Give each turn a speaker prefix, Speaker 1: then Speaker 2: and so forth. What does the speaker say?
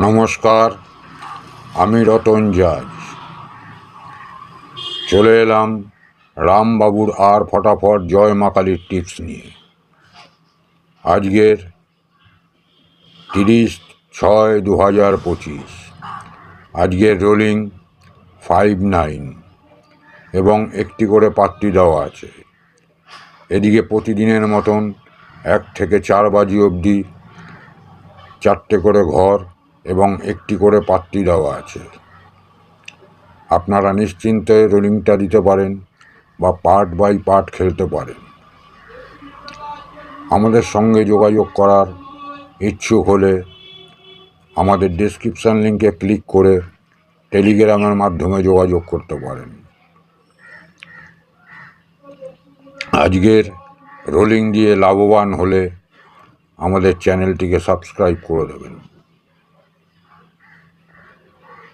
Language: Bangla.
Speaker 1: নমস্কার, আমি রতন জাজ চলে এলাম রামবাবুর আর ফটাফট জয় মা কালীর টিপস নিয়ে। আজকের 30/6/2025। আজকের রোলিং 5-9 এবং একটি করে পাত্তি দেওয়া আছে। এদিকে প্রতিদিনের মতন 1 থেকে 4 বাজি অবধি 4টে করে ঘর এবং একটি করে পাত্তি দেওয়া আছে। আপনারা নিশ্চিন্তে রোলিংটা দিতে পারেন বা পার্ট বাই পার্ট খেলতে পারেন। আমাদের সঙ্গে যোগাযোগ করার ইচ্ছুক হলে আমাদের ডেসক্রিপশান লিঙ্কে ক্লিক করে টেলিগ্রামের মাধ্যমে যোগাযোগ করতে পারেন। আজকের রোলিং দিয়ে লাভবান হলে আমাদের চ্যানেলটিকে সাবস্ক্রাইব করে দেবেন।